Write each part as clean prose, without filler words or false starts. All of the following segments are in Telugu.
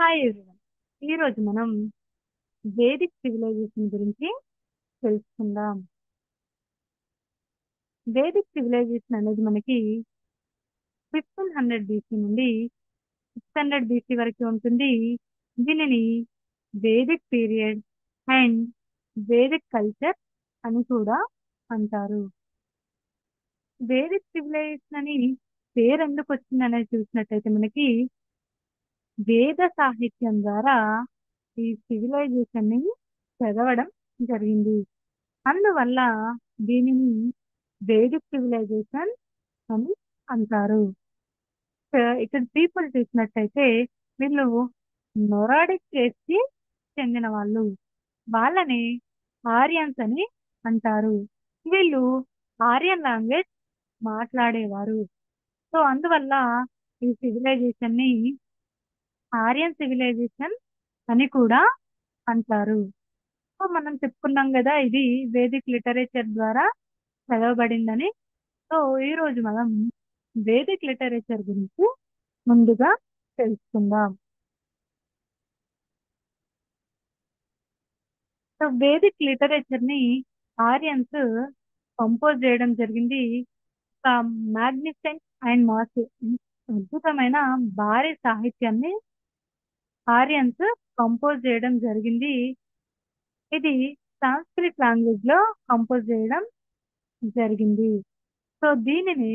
Hi everyone. ఈరోజు మనం వేదిక్ సివిలైజేషన్ గురించి తెలుసుకుందాం. వేదిక్ సివిలైజేషన్ అనేది మనకి 1500 BC నుండి 600 BC వరకు ఉంటుంది. దీనిని Vedic period and Vedic culture అని కూడా అంటారు. వేదిక్ సివిలైజేషన్ అని పేరు ఎందుకు వచ్చింది అనేది చూసినట్టయితే మనకి వేద సాహిత్యం ద్వారా ఈ సివిలైజేషన్ ని చదవడం జరిగింది. అందువల్ల దీనిని వేదిక్ సివిలైజేషన్ అని అంటారు. ఇక్కడ పీపుల్ చూసినట్టయితే వీళ్ళు నొరాడిక్ రేస్ కి చెందిన వాళ్ళు. వాళ్ళని ఆర్యన్స్ అని అంటారు. వీళ్ళు ఆర్యన్ లాంగ్వేజ్ మాట్లాడేవారు. సో అందువల్ల ఈ సివిలైజేషన్ ని ఆర్యన్ సివిలైజేషన్ అని కూడా అంటారు. సో మనం చెప్పుకున్నాం కదా, ఇది వేదిక్ లిటరేచర్ ద్వారా చదవబడిందని. సో ఈ రోజు మనం వేదిక్ లిటరేచర్ గురించి ముందుగా తెలుసుకుందాం. సో వేదిక్ లిటరేచర్ ని ఆర్యన్స్ కంపోజ్ చేయడం జరిగింది. ఒక మ్యాగ్నిఫెంట్ అండ్ మాసివ్ అద్భుతమైన భారీ సాహిత్యాన్ని ఆర్యన్స్ కంపోజ్ చేయడం జరిగింది. ఇది సంస్కృత్ లాంగ్వేజ్ లో కంపోజ్ చేయడం జరిగింది. సో దీనిని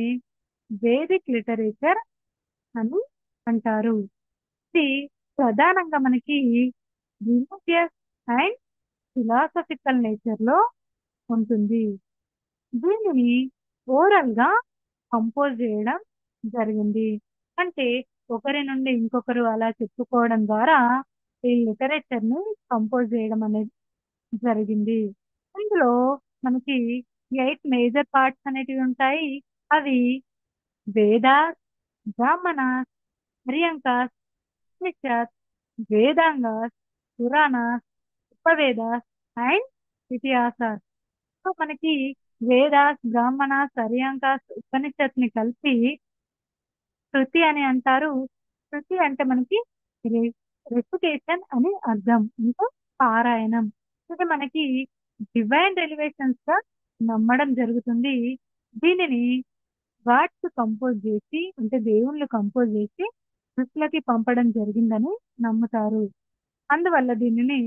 వేదిక్ లిటరేచర్ అని అంటారు. ఇది ప్రధానంగా మనకి రిలీజియస్ అండ్ ఫిలాసఫికల్ నేచర్ లో ఉంటుంది. దీనిని ఓరల్ గా కంపోజ్ చేయడం జరిగింది. అంటే ఒకరి నుండి ఇంకొకరు అలా చెప్పుకోవడం ద్వారా ఈ లిటరేచర్ ని కంపోజ్ చేయడం అనేది జరిగింది. ఇందులో మనకి 8 మేజర్ పార్ట్స్ అనేటివి ఉంటాయి. అవి వేద, బ్రాహ్మణ, హర్యంకాస్, ఉపనిషత్, వేదాంగాస్, పురాణాస్, ఉపవేదాస్ అండ్ ఇతిహాసాస్. సో మనకి వేదాస్, బ్రాహ్మణాస్, హర్యంకాస్, ఉపనిషత్ ని కలిపి శృతి అని అంటారు. శృతి అంటే మనకి రెసిటేషన్ అని అర్థం, అంటే పారాయణం. ఇది మనకి డివైన్ రిలివేషన్స్ గా నమ్మడం జరుగుతుంది. దీనిని గాడ్స్ కంపోజ్ చేసి, అంటే దేవుళ్ళు కంపోజ్ చేసి ఋషులకి పంపడం జరిగిందని నమ్ముతారు. అందువల్ల దీనిని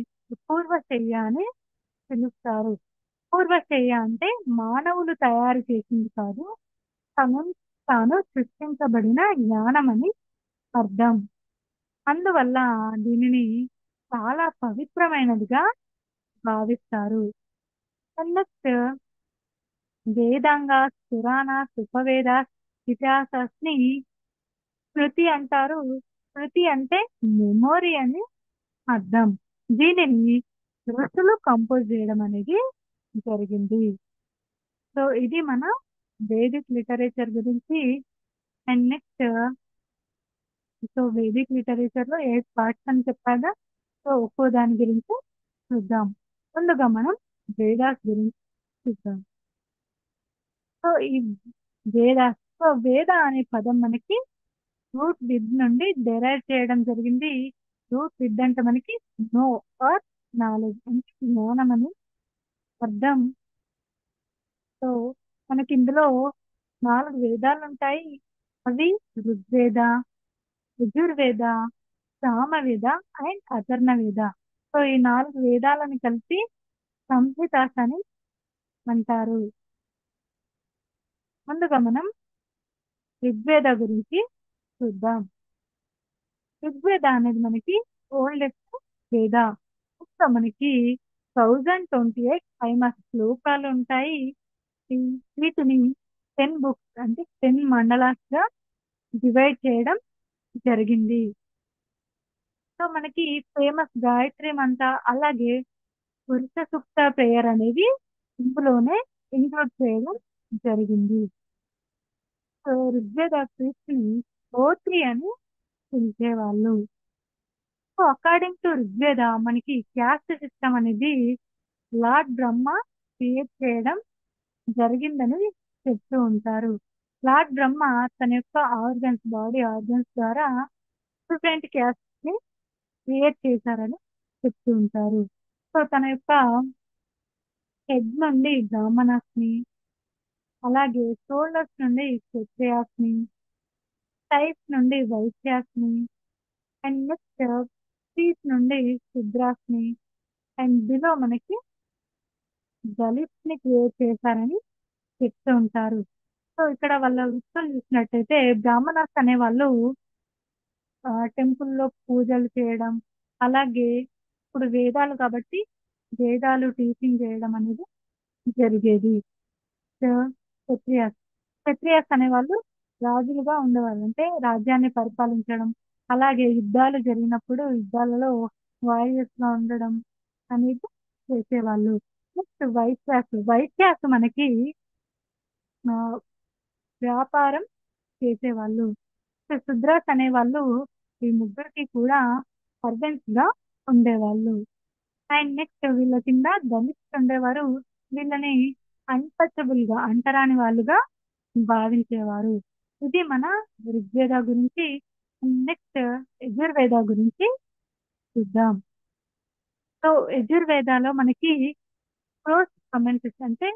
పూర్వశయ్య అని పిలుస్తారు. పూర్వశయ్య అంటే మానవులు తయారు చేసింది కాదు, తను తాను సృష్టించబడిన జ్ఞానం అని అర్థం. అందువల్ల దీనిని చాలా పవిత్రమైనదిగా భావిస్తారు. నెక్స్ట్ వేదాంగాస్, పురాణాస్, ఉపవేదాస్, ఇతిహాసాస్ ని స్మృతి అంటారు. స్మృతి అంటే మెమొరీ అని అర్థం. దీనిని ఋషులు కంపోజ్ చేయడం అనేది జరిగింది. సో ఇది మన వేదిక్ లిటరేచర్ గురించి. And next, so Vedic literature లో 8 పార్ట్స్ అని చెప్పాగా, సో ఒక్కో దాని గురించి చూద్దాం. ముందుగా మనం వేదాస్ గురించి చూద్దాం. సో ఈ వేదాస్, సో వేద అనే పదం మనకి రూట్ విద్ నుండి డెరైవ్ చేయడం జరిగింది. రూట్ విద్ అంటే మనకి నో ఆర్ నాలెడ్జ్, అంటే జ్ఞానం అని అర్థం. సో మనకి ఇందులో 4 వేదాలు ఉంటాయి. అవి ఋగ్వేద, యజుర్వేద, సామవేద అండ్ అథర్వవేద. సో ఈ 4 వేదాలను కలిపి సంహితాస్ అని అంటారు. ముందుగా మనం ఋగ్వేద గురించి చూద్దాం. ఋగ్వేద అనేది మనకి ఓల్డెస్ట్ వేద. ఇంకా మనకి 1028 ఫేమస్ శ్లోకాలు ఉంటాయి. వీటిని 10 బుక్స్, అంటే 10 మండలాస్ గా డివైడ్ చేయడం జరిగింది. సో మనకి ఫేమస్ గాయత్రి మంత్ర, అలాగే పురుష సూక్త ప్రేయర్ అనేది ఇందులోనే ఇంక్లూడ్ చేయడం జరిగింది. సో ఋగ్వేద ని ఓత్రి అని పిలిచేవాళ్ళు. సో అకార్డింగ్ టు ఋగ్వేద మనకి క్యాస్ట్ సిస్టమ్ అనేది లార్డ్ బ్రహ్మ క్రియేట్ చేయడం జరిగిందని చెప్తూ ఉంటారు. లార్డ్ బ్రహ్మ తన యొక్క బాడీ ఆర్గన్స్ ద్వారా డిఫరెంట్ క్యాస్ట్ ని క్రియేట్ చేశారని చెప్తూ ఉంటారు. సో తన యొక్క హెడ్ నుండి బ్రాహ్మణాస్ని, అలాగే షోల్డర్స్ నుండి క్షత్రియాస్ని, టైప్ నుండి వైశ్యాస్ని, అండ్ నెక్స్ట్ ఫీట్ నుండి శుద్రాస్ని, అండ్ బిలో మనకి దళిత్స్ ని క్రియేట్ చేశారని చెప్తూ ఉంటారు. సో ఇక్కడ వాళ్ళ వృత్తులు చూసినట్టయితే బ్రాహ్మణాస్ అనే వాళ్ళు టెంపుల్లో పూజలు చేయడం, అలాగే ఇప్పుడు వేదాలు కాబట్టి వేదాలు టీచింగ్ చేయడం అనేది జరిగేది. సో క్షత్రియాస్ క్షత్రియాస్ అనేవాళ్ళు రాజులుగా ఉండేవాళ్ళు, అంటే రాజ్యాన్ని పరిపాలించడం, అలాగే యుద్ధాలు జరిగినప్పుడు యుద్ధాలలో వారియర్స్ గా ఉండడం అనేది చేసేవాళ్ళు. నెక్స్ట్ వైశ్యాస్ వైశ్యాస్ మనకి ఆ, వ్యాపారం చేసేవాళ్ళు. సో శుద్రాస్ అనేవాళ్ళు ఈ ముగ్గురికి కూడా సర్వెంట్స్ గా ఉండేవాళ్ళు. అండ్ నెక్స్ట్ వీళ్ళ కింద దళితులు ఉండేవారు. వీళ్ళని అన్టచబుల్ గా, అంటరాని వాళ్ళుగా భావించేవారు. ఇది మన ఋగ్వేద గురించి. నెక్స్ట్ యజుర్వేద గురించి చూద్దాం. సో యజుర్వేదాలో మనకి ప్రోస్ కమెంట్స్ అంటే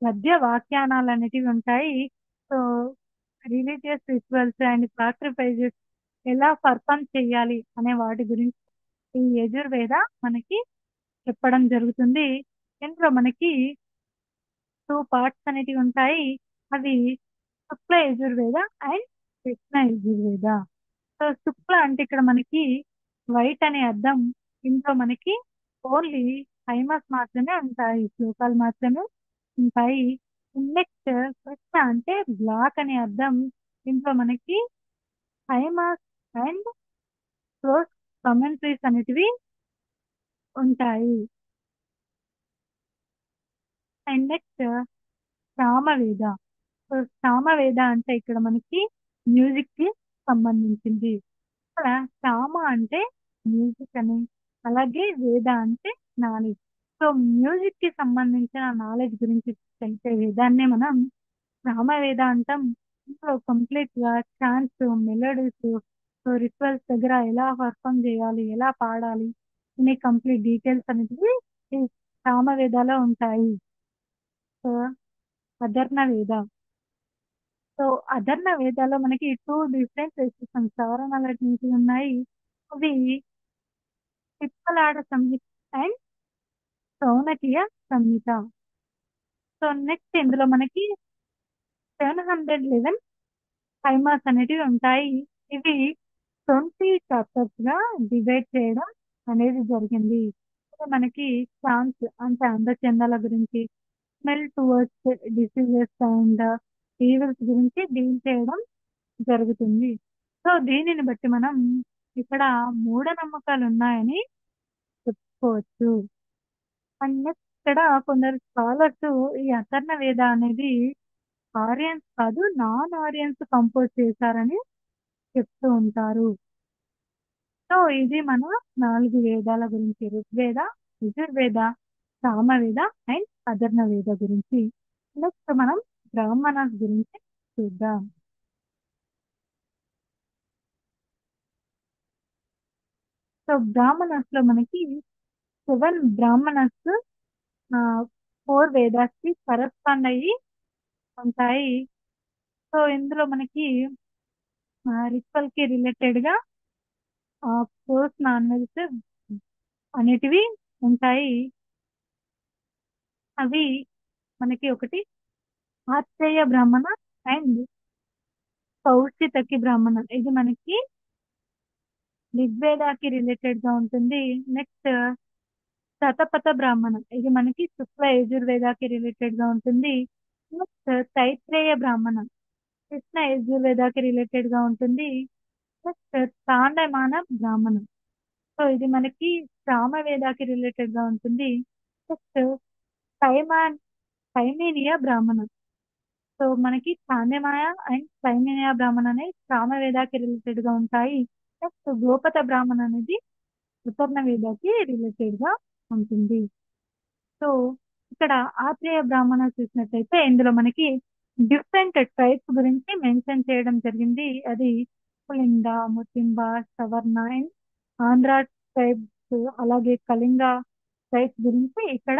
మధ్య వాక్యానాలు అనేటివి ఉంటాయి. So religious rituals and sacrifices ఎలా పర్ఫామ్ చేయాలి అనే వాటి గురించి ఈ యజుర్వేద మనకి చెప్పడం జరుగుతుంది. ఇందులో మనకి టూ పార్ట్స్ అనేటివి ఉంటాయి. అవి శుక్ల యజుర్వేద అండ్ కృష్ణ యజుర్వేద. సో శుక్ల అంటే ఇక్కడ మనకి వైట్ అనే అర్థం. ఇంట్లో మనకి ఓన్లీ హైమాస్ మాత్రమే ఉంటాయి, శ్లోకాలు మాత్రమే ఉంటాయి. నెక్స్ట్ కృష్ణ అంటే బ్లాక్ అనే అర్థం. ఇంట్లో మనకి హైమాస్ అండ్ క్లోజ్ కమెంట్రీస్ అనేటివి ఉంటాయి. And next Samaveda. So Samaveda అంటే ఇక్కడ మనకి మ్యూజిక్ కి సంబంధించింది. ఇక్కడ సామ అంటే మ్యూజిక్ అని, అలాగే వేద అంటే నాలెడ్జ్. సో మ్యూజిక్ కి సంబంధించిన నాలెడ్జ్ గురించి తెలిసే వేదాన్నే మనం సామవేద అంటాం. ఇందులో కంప్లీట్ గా ఛాన్స్, మెలోడీస్, సో రిచువల్స్ దగ్గర ఎలా పర్ఫామ్ చేయాలి, ఎలా పాడాలి అనే కంప్లీట్ డీటెయిల్స్ అనేవి ఈ సామవేదాలో ఉంటాయి. సో అధర్ణ వేద. సో అధర్ణ వేదాలో మనకి టూ డిఫరెంట్ రెసిషన్స్ సవరణల నుంచి ఉన్నాయి. అవి పిప్పలాడ సంహిత అండ్ సౌనకీయ సంహిత. సో నెక్స్ట్ ఇందులో మనకి 711 హైమాస్ అనేటివి ఉంటాయి. ఇవి 20 చాప్టర్స్ గా డివైడ్ చేయడం అనేది జరిగింది. ఇక్కడ మనకి ఛాన్స్ అంటే అందచందాల గురించి, smell towards diseases and evils గురించి డీల్ చేయడం జరుగుతుంది. సో దీనిని బట్టి మనం ఇక్కడ మూఢనమ్మకాలు ఉన్నాయని చెప్పుకోవచ్చు. అండ్ నెక్స్ట్ ఇక్కడ కొందరు స్కాలర్స్ ఈ అథర్ణ వేద అనేది ఆరియన్స్ కాదు, నాన్ ఆరియన్స్ కంపోజ్ చేశారని చెప్తూ ఉంటారు. సో ఇది మన 4 వేదాల గురించి: ఋగ్వేద, యజుర్వేద, సామవేద అండ్ అధర్ణ వేద గురించి. నెక్స్ట్ మనం బ్రాహ్మణస్ గురించి చూద్దాం. సో బ్రాహ్మణస్ లో మనకి 7 బ్రాహ్మణస్ 4 వేదాస్ కి కరస్పాండ్ అయ్యి ఉంటాయి. సో ఇందులో మనకి రిచువల్ కి రిలేటెడ్ గా పోస్ట్ నాన్ వెజ్ అనేటివి ఉంటాయి. అవి మనకి ఒకటి ఆత్రేయ బ్రాహ్మణ అండ్ కౌశితకి బ్రాహ్మణ. ఇది మనకి ఋగ్వేదాకి రిలేటెడ్ గా ఉంటుంది. నెక్స్ట్ శతపథ బ్రాహ్మణ. ఇది మనకి శుక్ల యజుర్వేదాకి రిలేటెడ్ గా ఉంటుంది. నెక్స్ట్ తైత్రేయ బ్రాహ్మణ, కృష్ణ యజుర్వేదాకి రిలేటెడ్ గా ఉంటుంది. నెక్స్ట్ తాండమాన బ్రాహ్మణ. సో ఇది మనకి సామవేదాకి రిలేటెడ్ గా ఉంటుంది. నెక్స్ట్ సైమాన్ సైమేనియ బ్రాహ్మణ. సో మనకి చాంద్యమాయ అండ్ సైమేనియ బ్రాహ్మణ అనేవి సామవేదాకి రిలేటెడ్ గా ఉంటాయి. నెక్స్ట్ గోపత బ్రాహ్మణ అనేది ఉత్తర్ణ వేదాకి రిలేటెడ్ గా ఉంటుంది. సో ఇక్కడ ఆత్రేయ బ్రాహ్మణ చూసినట్టయితే ఇందులో మనకి డిఫరెంట్ ట్రైబ్స్ గురించి మెన్షన్ చేయడం జరిగింది. అది పులింద, ముతింబ, సవర్ణ అండ్ ఆంధ్ర ట్రైబ్స్, అలాగే కళింగ ట్రైబ్స్ గురించి ఇక్కడ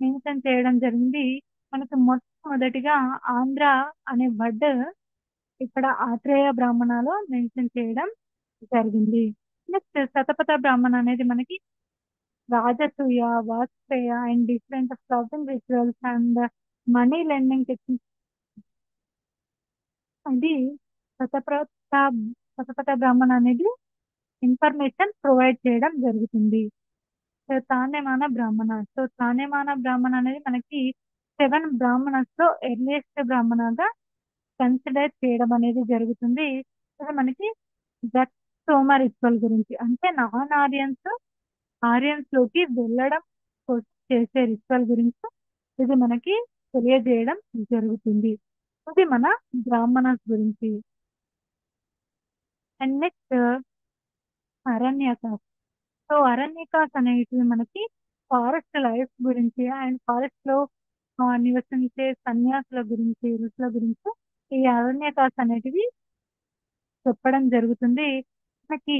మెన్షన్ చేయడం జరిగింది. మనకు మొట్టమొదటిగా ఆంధ్ర అనే వర్డ్ ఇక్కడ ఆత్రేయ బ్రాహ్మణలో మెన్షన్ చేయడం జరిగింది. నెక్స్ట్ శతపథ బ్రాహ్మణ అనేది మనకి Rajasuya, Vajapeya and different clouting rituals and money lending techniques. ఇది శతపథ శతపథ బ్రాహ్మణ అనేది ఇన్ఫర్మేషన్ ప్రొవైడ్ చేయడం జరుగుతుంది. సో తానేమాన బ్రాహ్మణ. సో తానేమాన బ్రాహ్మణ అనేది మనకి 7 బ్రాహ్మణస్ లో ఎర్లియస్ట్ బ్రాహ్మణగా కన్సిడర్ చేయడం అనేది జరుగుతుంది. ఇది మనకి దట్ సోమ రిచువల్ గురించి, అంటే నాన్ ఆరియన్స్ ఆరియన్స్ లోకి వెళ్ళడం కోసం చేసే రిచువల్ గురించి ఇది మనకి తెలియజేయడం జరుగుతుంది. ఇది మన బ్రాహ్మణస్ గురించి. And next Aranyakas. So Aranyakas అనేటివి మనకి ఫారెస్ట్ లైఫ్ గురించి అండ్ ఫారెస్ట్ లో నివసించే సన్యాసుల గురించి, ఋషుల గురించి ఈ అరణ్యకాస్ అనేటివి చెప్పడం జరుగుతుంది. మనకి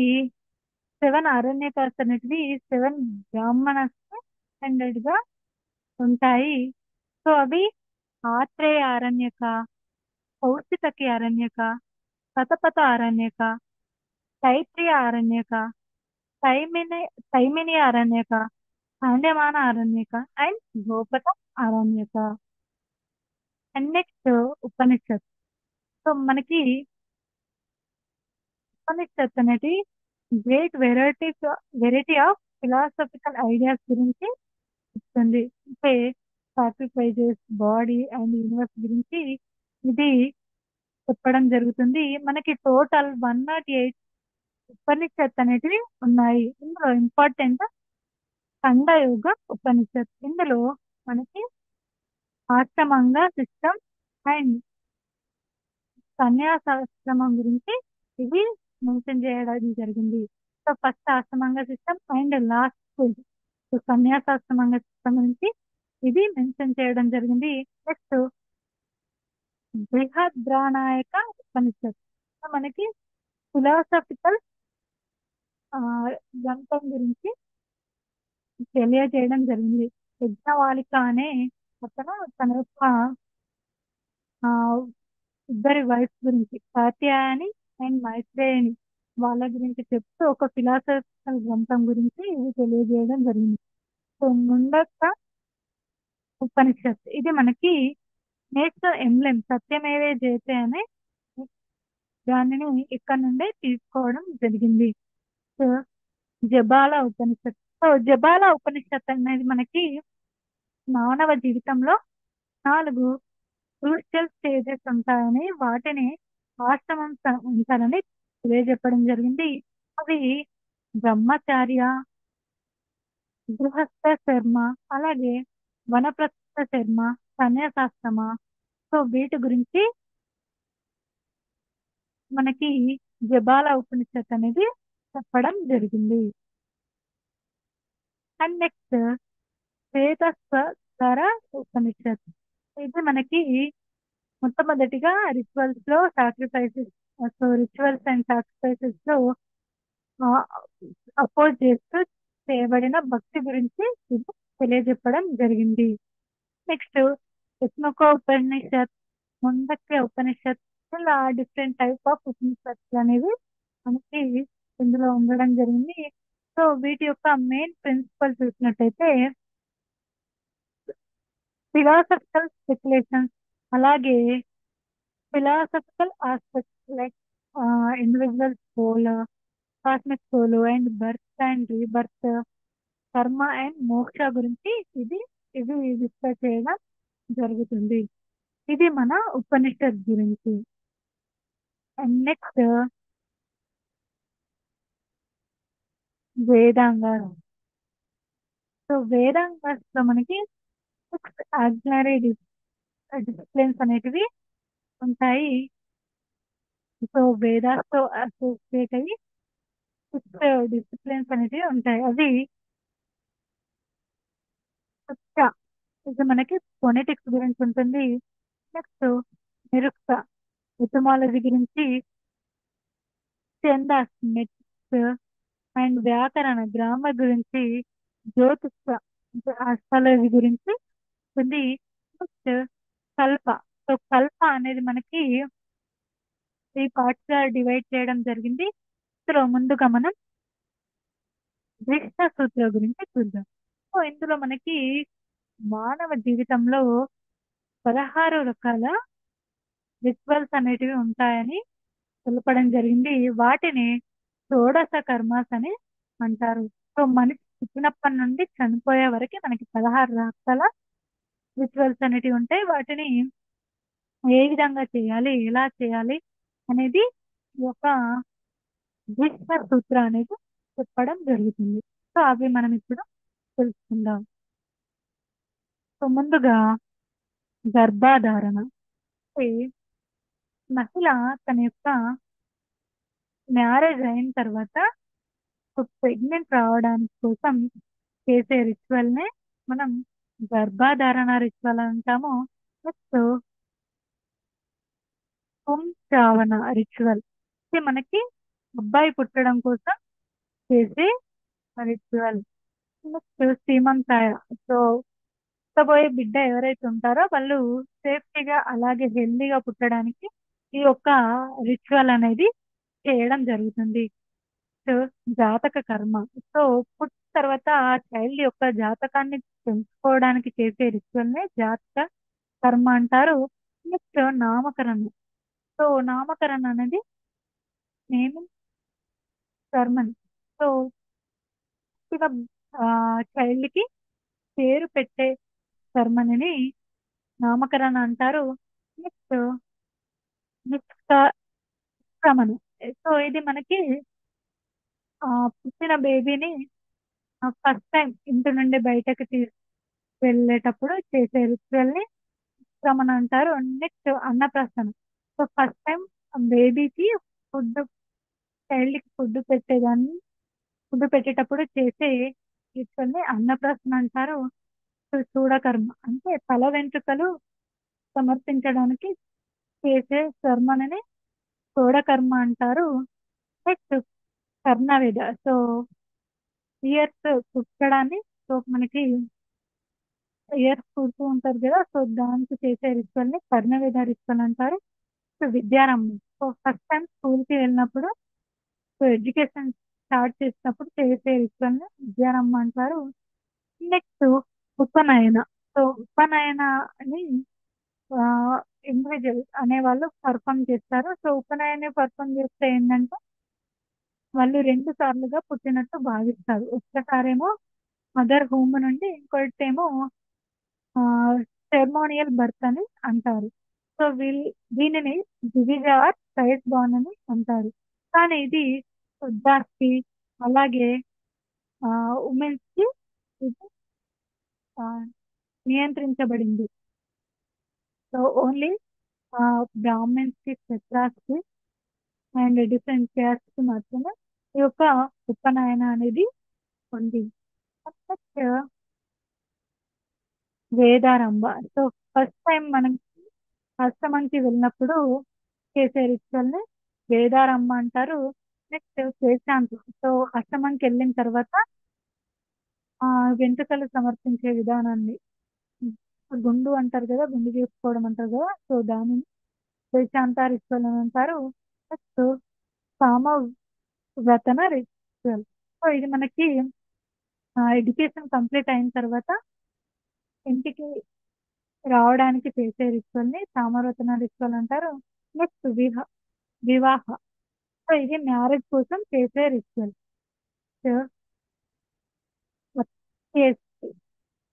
7 అరణ్యకాస్ అనేటివి 7 బ్రాహ్మణస్ స్టాండర్డ్ గా ఉంటాయి. సో అవి Atreya Aranyaka, Kaushitaki Aranyaka, Shatapatha Aranyaka, Taittiriya Aranyaka, Taimini Taimini Aranyaka, Sandyamana Aranyaka and Gopatha Aranyaka. And next Upanishad. So మనకి ఉపనిషత్ అనేది great variety of philosophical ideas గురించి ఇస్తుంది. అంటే సాక్రిఫైజెస్, బాడీ అండ్ యూనివర్స్ గురించి ఇది చెప్పడం జరుగుతుంది. మనకి టోటల్ 108 ఉపనిషత్ అనేటివి ఉన్నాయి. ఇందులో ఇంపార్టెంట్ ఖండయోగ ఉపనిషత్. ఇందులో మనకి ఆశ్రమంగ సిస్టమ్ అండ్ సన్యాసాశ్రమం గురించి ఇది మెన్షన్ చేయడం జరిగింది. సో ఫస్ట్ ఆశ్రమంగ సిస్టమ్ అండ్ లాస్ట్ సన్యాసాశ్రమంగ సిస్టమ్ గురించి ఇది మెన్షన్ చేయడం జరిగింది. నెక్స్ట్ బృహద్రాణాయక ఉపనిషత్. సో మనకి ఫిలాసఫికల్ గ్రంథం గురించి తెలియజేయడం జరిగింది. యజ్ఞవాలిక అనే అతను తన యొక్క ఆ, ఇద్దరి వైఫ్ గురించి, కాత్యాయని అండ్ మైత్రేయని, వాళ్ళ గురించి చెప్తూ ఒక ఫిలాసఫికల్ గ్రంథం గురించి ఇది తెలియజేయడం జరిగింది. సో ముందక్క ఉపనిషత్ ఇది మనకి నేషనల్ ఎంబ్లెమ్ సత్యమేవే జయతే అనే దానిని ఇక్కడ నుండే తీసుకోవడం జరిగింది. సో జబాల ఉపనిషత్. సో జబాల ఉపనిషత్ అనేది మనకి మానవ జీవితంలో 4 క్రూషియల్ స్టేజెస్ ఉంటాయని, వాటిని ఆశ్రమం ఉంటారని తెలియజెప్పడం జరిగింది. అవి బ్రహ్మచార్య, గృహస్థ శర్మ, అలాగే వనప్రస్థ శర్మ, సన్యాసాశ్రమ. సో వీటి గురించి మనకి జబాల ఉపనిషత్ అనేది చెప్పడం జరిగింది. అండ్ నెక్స్ట్ శ్వేతస్వర ఉపనిషత్. ఇది మనకి మొట్టమొదటిగా రిచువల్స్ లో sacrifices, so rituals and sacrifices లో అపోజ్ చేస్తూ చేయబడిన భక్తి గురించి ఇది తెలియజెప్పడం జరిగింది. నెక్స్ట్ యజ్ఞక ఉపనిషత్, ముందక్య ఉపనిషత్, ఇలా డిఫరెంట్ టైప్ ఆఫ్ ఉపనిషత్తులు అనేవి మనకి ఇందులో ఉండడం జరిగింది. సో వీటి యొక్క మెయిన్ ప్రిన్సిపల్ చూసినట్టయితే ఫిలాసఫికల్ స్పెక్యులేషన్స్, అలాగే philosophical aspects like individual soul, cosmic soul and birth and rebirth, karma and moksha గురించి ఇది డిస్కస్ చేయడం జరుగుతుంది. ఇది మన ఉపనిషత్ గురించి. And next Vedanga. So Vedangas లో మనకి 6 ఆగ్జనరీ డిసిప్లిన్స్ అనేటివి ఉంటాయి. సో వేదాస్ తో అసోసియేట్ అయ్యి 6 డిసిప్లిన్స్ అనేటివి ఉంటాయి. అవి శిక్ష, ఇది మనకి ఫొనెటిక్స్ గురించి ఉంటుంది. నెక్స్ట్ నిరుక్త, ఎటమాలజీ గురించి, ఛందస్, మెట్రిక్స్, అండ్ వ్యాకరణ గ్రామర్ గురించి, జ్యోతిష అస్ట్రాలజీ గురించి ఉంది. నెక్స్ట్ కల్ప. సో కల్ప అనేది మనకి ఈ పార్ట్స్ గా డివైడ్ చేయడం జరిగింది. ఇందులో ముందుగా మనం దీక్షా సూత్ర గురించి చూద్దాం. సో ఇందులో మనకి మానవ జీవితంలో 16 రకాల రిచువల్స్ అనేటివి ఉంటాయని తెలపడం జరిగింది. వాటిని షోడశ కర్మాస్ అని అంటారు. సో మనిషి పుట్టినప్పటి నుండి చనిపోయే వరకు మనకి 16 రకాల రిచువల్స్ అనేటివి ఉంటాయి. వాటిని ఏ విధంగా చేయాలి, ఎలా చేయాలి అనేది ఈ యొక్క భీష్మ సూత్ర అనేది చెప్పడం జరుగుతుంది. సో అవి మనం ఇప్పుడు తెలుసుకుందాం. సో ముందుగా గర్భాధారణ. అంటే మహిళ తన యొక్క మ్యారేజ్ అయిన తర్వాత ప్రెగ్నెంట్ రావడానికి కోసం చేసే రిచువల్ నే మనం గర్భాధారణ రిచువల్ అంటాము. నెక్స్ట్ పుంచావన రిచువల్, ఇది మనకి అబ్బాయి పుట్టడం కోసం చేసే రిచువల్. నెక్స్ట్ సీమంతాయ. సో పుట్టబోయే బిడ్డ ఎవరైతే ఉంటారో వాళ్ళు సేఫ్టీగా అలాగే హెల్దీగా పుట్టడానికి ఈ యొక్క రిచువల్ అనేది చేయడం జరుగుతుంది. సో జాతక కర్మ. సో పుట్టిన తర్వాత ఆ చైల్డ్ యొక్క జాతకాన్ని తెలుసుకోవడానికి చేసే రిచువల్ నే జాతక కర్మ అంటారు. నెక్స్ట్ నామకరణం. సో నామకరణ అనేది నేమింగ్ కర్మని. సో పుట్టిన చైల్డ్ కి పేరు పెట్టే కర్మని నామకరణ అంటారు. నెక్స్ట్ నిష్క్రమణ. సో ఇది మనకి పుట్టిన బేబీని ఫస్ట్ టైం ఇంటి నుండి బయటకు వెళ్ళేటప్పుడు చేసే రిచువల్ ని నిష్క్రమణ అంటారు. నెక్స్ట్ అన్నప్రాసన. సో ఫస్ట్ టైం బేబీకి ఫుడ్, చైల్డ్ కి ఫుడ్ పెట్టేటప్పుడు చేసే రిచువల్ ని అన్నప్రాసన అంటారు. సో చూడకర్మ అంటే తల వెంట్రుకలు సమర్పించడానికి చేసే కర్మని చూడకర్మ అంటారు. నెక్స్ట్ కర్ణవేద. సో ఇయర్స్ కుట్టడాన్ని, సో మనకి ఇయర్స్ కుడుతూ ఉంటారు కదా, సో దానికి చేసే రిచువల్ ని కర్ణవేద రిచువల్ అంటారు. So Vidyarambham. So first time school కి వెళ్ళినప్పుడు, సో ఎడ్యుకేషన్ స్టార్ట్ చేసినప్పుడు చేసే రిచువల్ ని విద్యారంభం అంటారు. నెక్స్ట్ ఉపనయన. సో ఉపనయన అని ఇండివిజువల్ అనే వాళ్ళు పర్ఫామ్ చేస్తారు. సో ఉపనయన పర్ఫామ్ చేస్తే ఏంటంటే వాళ్ళు 2 సార్లుగా పుట్టినట్టు భావిస్తారు. ఒక్కసారేమో మదర్ హోమ్ నుండి, ఇంకోటేమో సెరమోనియల్ బర్త్ అని అంటారు. సో దీనిని డివిజ ఆర్ సైజ్ బాన్ అని అంటారు. కానీ ఇది వృద్ధాస్తి అలాగే ఉమెన్స్ కి ఇది ఆ, నియంత్రించబడింది. సో ఓన్లీ బ్రాహ్మణ్స్ కి, క్షత్రాస్ కి అండ్ డిఫరెంట్ క్యాస్ట్ కి మాత్రమే ఈ యొక్క ఉపనయన అనేది ఉంది. నెక్స్ట్ వేదారంభ. సో ఫస్ట్ టైం మనం ఆశ్రమానికి వెళ్ళినప్పుడు చేసే రిచువల్ ని వేదారంభ అంటారు. నెక్స్ట్ శేషాంతం. సో ఆశ్రమానికి వెళ్ళిన తర్వాత ఆ వెంట్రుకలు సమర్పించే విధానాన్ని గుండు అంటారు కదా, గుండు చేసుకోవడం అంటారు కదా, సో దానిని శేషాంత రిచువల్ అని అంటారు. నెక్స్ట్ సామ వ్రతన రిచువల్. సో ఇది మనకి ఎడ్యుకేషన్ కంప్లీట్ అయిన తర్వాత ఇంటికి రావడానికి చేసే రిచువల్ ని సామరవతన రిచువల్ అంటారు. నెక్స్ట్ వివాహ. సో ఇది మ్యారేజ్ కోసం చేసే రిచువల్.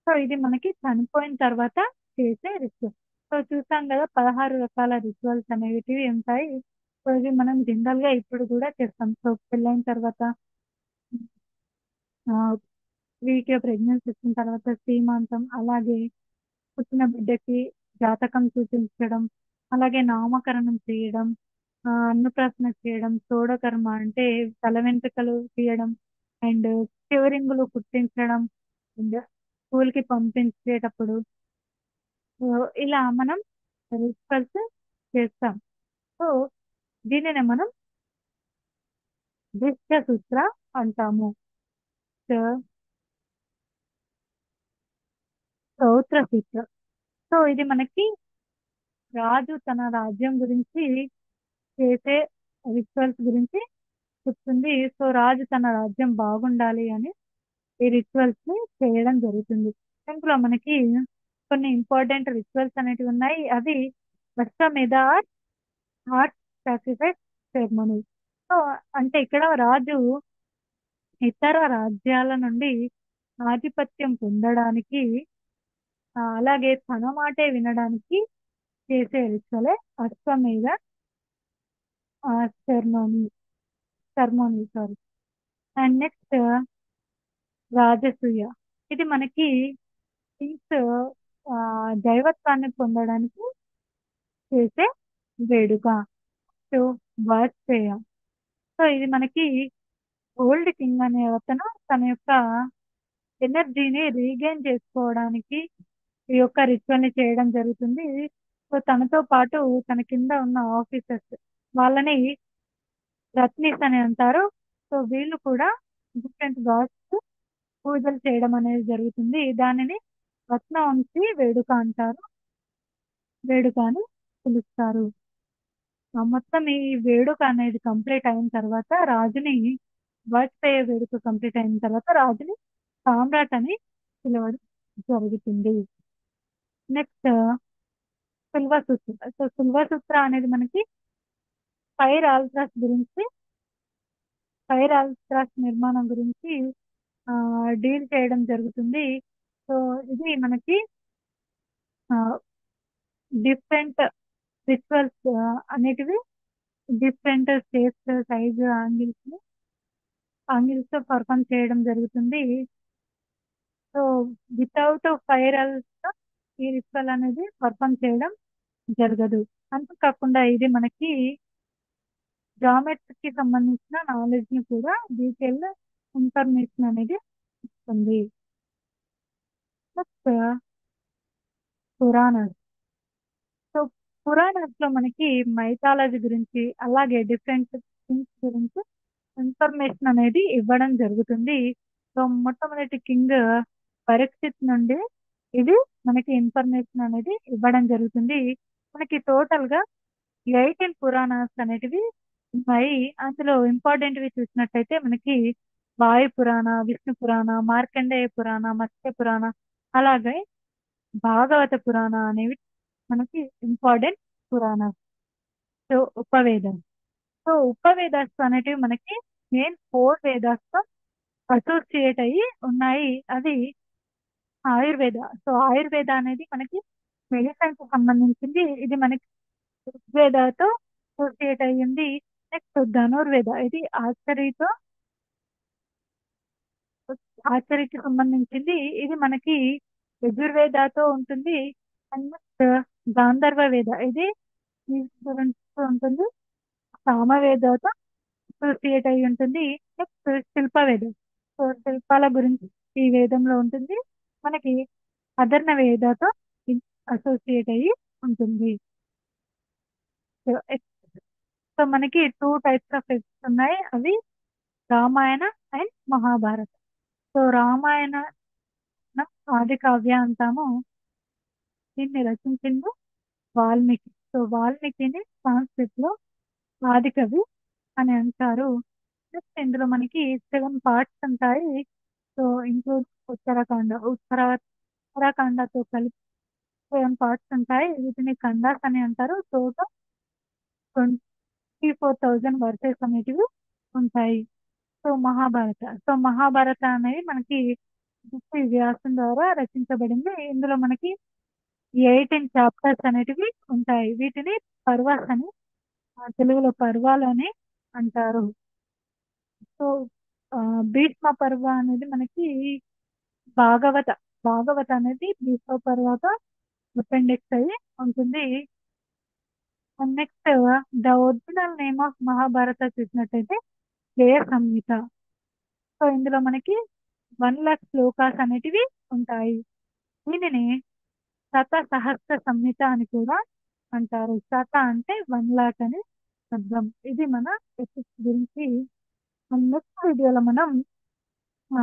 సో ఇది మనకి చనిపోయిన తర్వాత చేసే రిచువల్. సో చూసాం కదా 16 రకాల రిచువల్స్ అనేటివి ఉంటాయి. సో ఇవి మనం జనరల్ గా ఇప్పుడు కూడా చేస్తాం. సో పెళ్ళైన తర్వాత, వీక్ ప్రెగ్నెన్సీ వచ్చిన తర్వాత సీమంతం, అలాగే పుట్టిన బిడ్డకి జాతకం చూపించడం, అలాగే నామకరణం చేయడం, అన్నప్రాసన చేయడం, షోడకర్మ అంటే తల వెంట్రుకలు తీయడం అండ్ చివరింగులు కుట్టించడం అండ్ స్కూల్ కి పంపించేటప్పుడు, సో ఇలా మనం రిచువల్స్ చేస్తాం. సో దీనిని మనం దీక్ష సూత్ర అంటాము. సో స్తోత్ర సూత్ర. సో ఇది మనకి రాజు తన రాజ్యం గురించి చేసే రిచువల్స్ గురించి చెప్తుంది. సో రాజు తన రాజ్యం బాగుండాలి అని ఈ రిచువల్స్ ని చేయడం జరుగుతుంది. ఇందులో మనకి కొన్ని ఇంపార్టెంట్ రిచువల్స్ అనేటివి ఉన్నాయి. అవి అశ్వమేధ హార్ట్ సాక్రిఫైస్ సెరమనీ. సో అంటే ఇక్కడ రాజు ఇతర రాజ్యాల నుండి ఆధిపత్యం పొందడానికి అలాగే తన మాటే వినడానికి చేసే రిచువలే Ashvamedha ceremony ceremony sorry. And next Rajasuya. ఇది మనకి కింగ్స్ దైవత్వాన్ని పొందడానికి చేసే వేడుక. సో వాజ్పేయ. సో ఇది మనకి ఓల్డ్ కింగ్ అనే అతను తన యొక్క ఎనర్జీని రీగైన్ చేసుకోవడానికి ఈ యొక్క రిచువల్ ని చేయడం జరుగుతుంది. సో తనతో పాటు తన కింద ఉన్న ఆఫీసర్స్ వాళ్ళని రత్నీస్ అని అంటారు. సో వీళ్ళు కూడా డిఫరెంట్ గాడ్స్ పూజలు చేయడం అనేది జరుగుతుంది. దానిని రత్నవంశీ వేడుక అంటారు, వేడుక అని పిలుస్తారు. మొత్తం ఈ వేడుక అనేది కంప్లీట్ అయిన తర్వాత రాజుని వాజ్పేయి వేడుక కంప్లీట్ అయిన తర్వాత రాజుని సామ్రాట్ అని పిలవడం జరుగుతుంది. నెక్స్ట్ శిల్వసూత్ర. సో శిల్వసూత్ర అనేది మనకి ఫైర్ ఆల్ట్రాస్ గురించి, ఫైర్ ఆల్ట్రాస్ నిర్మాణం గురించి డీల్ చేయడం జరుగుతుంది. సో ఇది మనకి డిఫరెంట్ రిచువల్స్ అనేటివి డిఫరెంట్ షేప్స్, సైజ్, యాంగిల్స్ తో పర్ఫామ్ చేయడం జరుగుతుంది. సో వితౌట్ ఫైర్ తో ఈ రిచువల్ అనేది పర్ఫామ్ చేయడం జరగదు. అంతేకాకుండా ఇది మనకి జామెట్రీకి సంబంధించిన నాలెడ్జ్ ని కూడా డీటెయిల్ ఇన్ఫర్మేషన్ అనేది ఇస్తుంది. నెక్స్ట్ పురాణాలు. సో పురాణాస్ లో మనకి మైథాలజీ గురించి అలాగే డిఫరెంట్ థింగ్స్ గురించి ఇన్ఫర్మేషన్ అనేది ఇవ్వడం జరుగుతుంది. సో మొట్టమొదటి కింగ్ పరీక్షిత్ నుండి ఇది మనకి ఇన్ఫర్మేషన్ అనేది ఇవ్వడం జరుగుతుంది. మనకి టోటల్ గా 18 పురాణాస్ అనేటివి ఉన్నాయి. అందులో ఇంపార్టెంట్ వి చూసినట్టయితే మనకి వాయు పురాణ, విష్ణు పురాణ, మార్కండేయ పురాణ, మత్స్య పురాణ, అలాగే భాగవత పురాణ అనేవి మనకి ఇంపార్టెంట్ పురాణాస్. సో ఉపవేదం. సో ఉపవేదాస్ అనేటివి మనకి మెయిన్ 4 వేదాస్ తో అసోసియేట్ అయ్యి ఉన్నాయి. అది ఆయుర్వేద. సో ఆయుర్వేద అనేది మనకి మెడిసిన్ కి సంబంధించింది. ఇది మనకి ఋగ్వేదతో అసోసియేట్ అయ్యింది. నెక్స్ట్ ధనుర్వేద. ఇది ఆర్చరీకి సంబంధించింది. ఇది మనకి యజుర్వేదతో ఉంటుంది. అండ్ నెక్స్ట్ గాంధర్వ వేద. ఇది గురించి ఉంటుంది. సామవేదతో అసోసియేట్ అయి ఉంటుంది. నెక్స్ట్ శిల్పవేదం. సో శిల్పాల గురించి ఈ వేదంలో ఉంటుంది. మనకి అధర్ణ వేదతో అసోసియేట్ అయ్యి ఉంటుంది. సో సో మనకి 2 టైప్స్ ఆఫ్ ఎపిక్స్ ఉన్నాయి. అవి రామాయణ అండ్ మహాభారత. సో రామాయణ ఆది కావ్య అంటాము. దీన్ని రచించింది వాల్మీకి. సో వాల్మీకిని సాంస్క్రిట్ లో ఆది కవి అని అంటారు. నెక్స్ట్ ఇందులో మనకి 7 పార్ట్స్ ఉంటాయి. సో ఇంక్లూడ్ ఉత్తరాఖండతో కలిపి 7 పార్ట్స్ ఉంటాయి. వీటిని ఖండాస్ అని అంటారు. టోటల్ 24,000 వర్సెస్ అనేటివి ఉంటాయి. సో మహాభారత అనేది మనకి వ్యాసం ద్వారా రచించబడింది. ఇందులో మనకి 18 చాప్టర్స్ అనేటివి ఉంటాయి. వీటిని పర్వాస్ అని తెలుగులో పర్వాలు అని అంటారు. సో భీష్మ పర్వ అనేది మనకి భాగవత భాగవత అనేది భీష్మ పర్వత అపెండిక్స్ అయి ఉంటుంది. Next the original name of Mahabharata చూసినట్టయితే జయ సంహిత. సో ఇందులో మనకి 1,00,000 శ్లోకాస్ అనేటివి ఉంటాయి. దీనిని శత సహస్ర సంహిత అని కూడా అంటారు. శత అంటే 1,00,000 అని అర్థం. ఇది మన ఎపిక్స్ గురించి నెక్స్ట్ వీడియోలో మనం ఆ,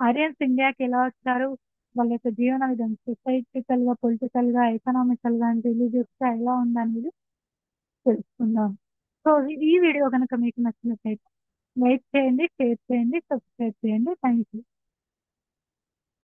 ఆర్యన్స్ ఇండియాకి ఎలా వచ్చారు, వాళ్ళ యొక్క జీవన విధానం సొసైటికల్ గా, పొలిటికల్ గా, ఎకనామికల్ గా, రిలీజియస్ గా ఎలా ఉందనేది తెలుసుకుందాం. సో ఈ వీడియో కనుక మీకు నచ్చినట్లయితే లైక్ చేయండి, షేర్ చేయండి, సబ్స్క్రైబ్ చేయండి. Thank you.